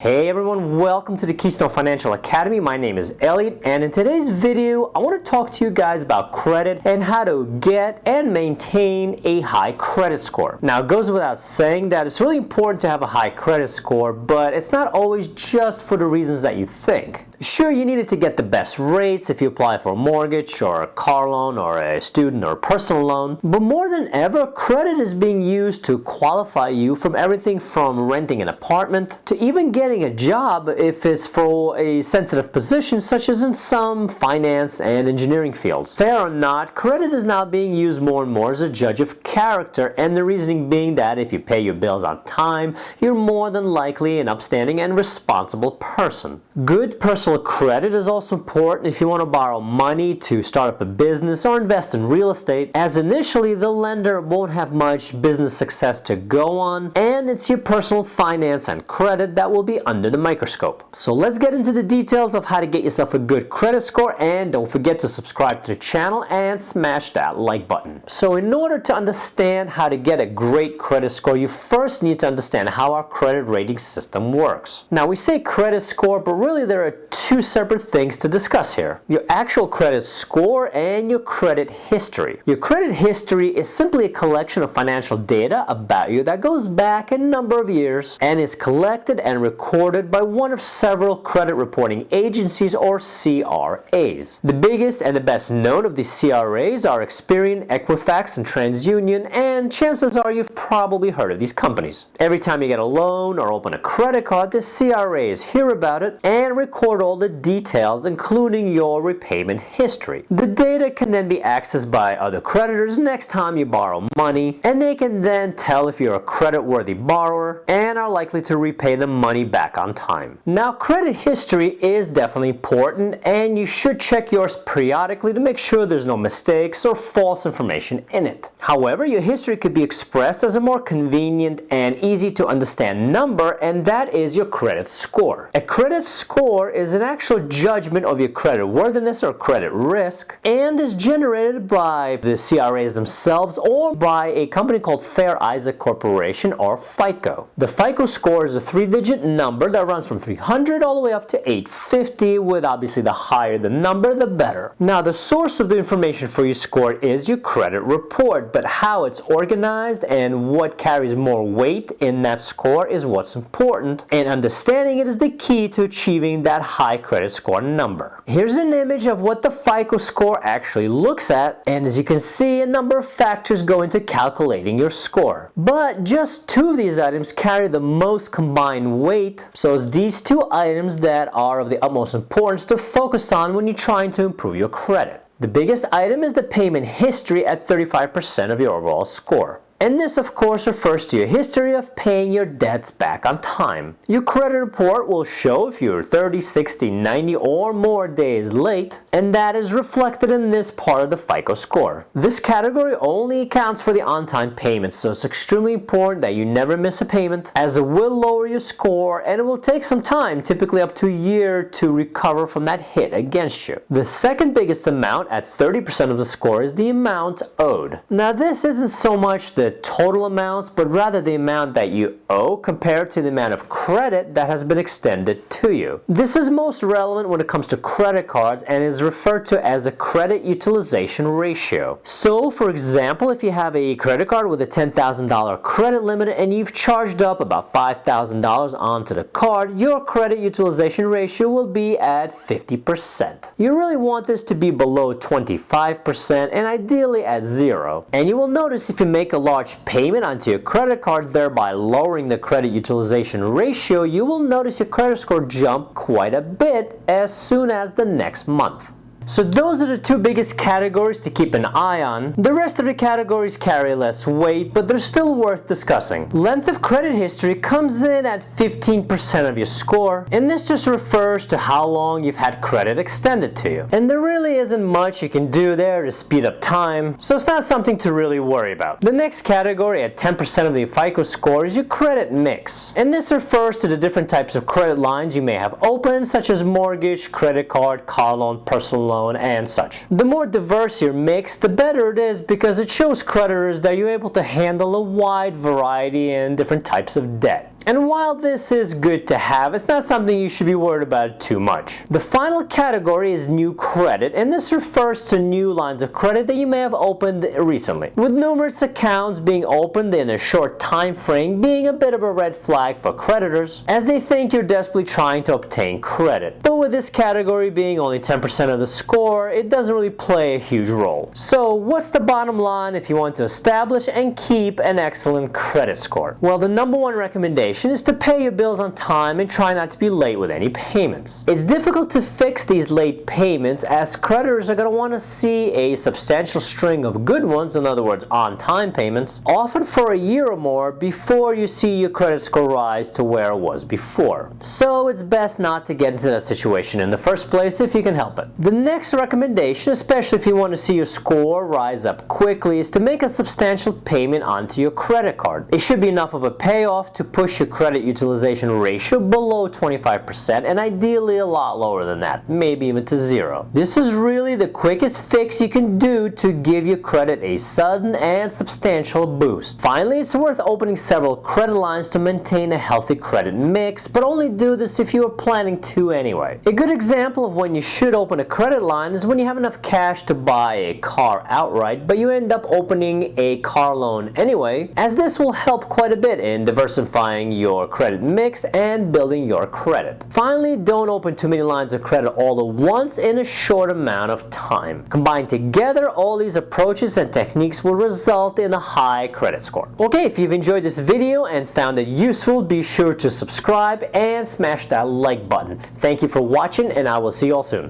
Hey everyone, welcome to the Keystone Financial Academy. My name is Elliot, and in today's video I want to talk to you guys about credit and how to get and maintain a high credit score. Now, it goes without saying that it's really important to have a high credit score, but it's not always just for the reasons that you think. Sure, you need it to get the best rates if you apply for a mortgage or a car loan or a student or personal loan, but more than ever, credit is being used to qualify you from everything from renting an apartment to even getting a job if it's for a sensitive position such as in some finance and engineering fields. Fair or not, credit is now being used more and more as a judge of character, and the reasoning being that if you pay your bills on time, you're more than likely an upstanding and responsible person. Good personal credit is also important if you want to borrow money to start up a business or invest in real estate, as initially the lender won't have much business success to go on, and it's your personal finance and credit that will be under the microscope. So let's get into the details of how to get yourself a good credit score, and don't forget to subscribe to the channel and smash that like button. So in order to understand how to get a great credit score, you first need to understand how our credit rating system works. Now, we say credit score, but really there are two separate things to discuss here: your actual credit score and your credit history. Your credit history is simply a collection of financial data about you that goes back a number of years and is collected and recorded by one of several credit reporting agencies, or CRAs. The biggest and the best known of these CRAs are Experian, Equifax, and TransUnion, and chances are you've probably heard of these companies. Every time you get a loan or open a credit card, the CRAs hear about it and record all the details, including your repayment history. The data can then be accessed by other creditors next time you borrow money, and they can then tell if you're a creditworthy borrower and are likely to repay the money back on time. Now, credit history is definitely important, and you should check yours periodically to make sure there's no mistakes or false information in it. However, your history could be expressed as a more convenient and easy to understand number, and that is your credit score. A credit score is an actual judgment of your credit worthiness or credit risk, and is generated by the CRAs themselves or by a company called Fair Isaac Corporation, or FICO. The FICO score is a 3-digit number that runs from 300 all the way up to 850, with obviously the higher the number, the better. Now, the source of the information for your score is your credit report, but how it's organized and what carries more weight in that score is what's important, and understanding it is the key to achieving that high credit score number. Here's an image of what the FICO score actually looks at, and as you can see, a number of factors go into calculating your score. But just two of these items carry the most combined weight, so it's these two items that are of the utmost importance to focus on when you're trying to improve your credit. The biggest item is the payment history at 35% of your overall score. And this, of course, refers to your history of paying your debts back on time. Your credit report will show if you're 30, 60, 90, or more days late, and that is reflected in this part of the FICO score. This category only accounts for the on-time payments, so it's extremely important that you never miss a payment, as it will lower your score, and it will take some time, typically up to a year, to recover from that hit against you. The second biggest amount, at 30% of the score, is the amount owed. Now, this isn't so much the total amounts, but rather the amount that you owe compared to the amount of credit that has been extended to you. This is most relevant when it comes to credit cards and is referred to as a credit utilization ratio. So, for example, if you have a credit card with a $10,000 credit limit and you've charged up about $5,000 onto the card, your credit utilization ratio will be at 50%. You really want this to be below 25% and ideally at 0. And you will notice if you make a large payment onto your credit card, thereby lowering the credit utilization ratio, you will notice your credit score jump quite a bit as soon as the next month. So those are the two biggest categories to keep an eye on. The rest of the categories carry less weight, but they're still worth discussing. Length of credit history comes in at 15% of your score, and this just refers to how long you've had credit extended to you. And there really isn't much you can do there to speed up time, so it's not something to really worry about. The next category, at 10% of the FICO score, is your credit mix. And this refers to the different types of credit lines you may have open, such as mortgage, credit card, car loan, personal loan, loan, and such. The more diverse your mix, the better it is because it shows creditors that you're able to handle a wide variety and different types of debt. And while this is good to have, it's not something you should be worried about too much. The final category is new credit, and this refers to new lines of credit that you may have opened recently, with numerous accounts being opened in a short time frame being a bit of a red flag for creditors, as they think you're desperately trying to obtain credit. But with this category being only 10% of the score, it doesn't really play a huge role. So what's the bottom line if you want to establish and keep an excellent credit score? Well, the number one recommendation is to pay your bills on time and try not to be late with any payments. It's difficult to fix these late payments as creditors are going to want to see a substantial string of good ones, in other words on-time payments, often for a year or more before you see your credit score rise to where it was before. So it's best not to get into that situation in the first place if you can help it. The next recommendation, especially if you want to see your score rise up quickly, is to make a substantial payment onto your credit card. It should be enough of a payoff to push your credit utilization ratio below 25% and ideally a lot lower than that, maybe even to 0. This is really the quickest fix you can do to give your credit a sudden and substantial boost. Finally, it's worth opening several credit lines to maintain a healthy credit mix, but only do this if you are planning to anyway. A good example of when you should open a credit line is when you have enough cash to buy a car outright, but you end up opening a car loan anyway, as this will help quite a bit in diversifying your credit mix and building your credit. Finally, don't open too many lines of credit all at once in a short amount of time. Combined together, all these approaches and techniques will result in a high credit score. Okay, if you've enjoyed this video and found it useful, be sure to subscribe and smash that like button. Thank you for watching, and I will see you all soon.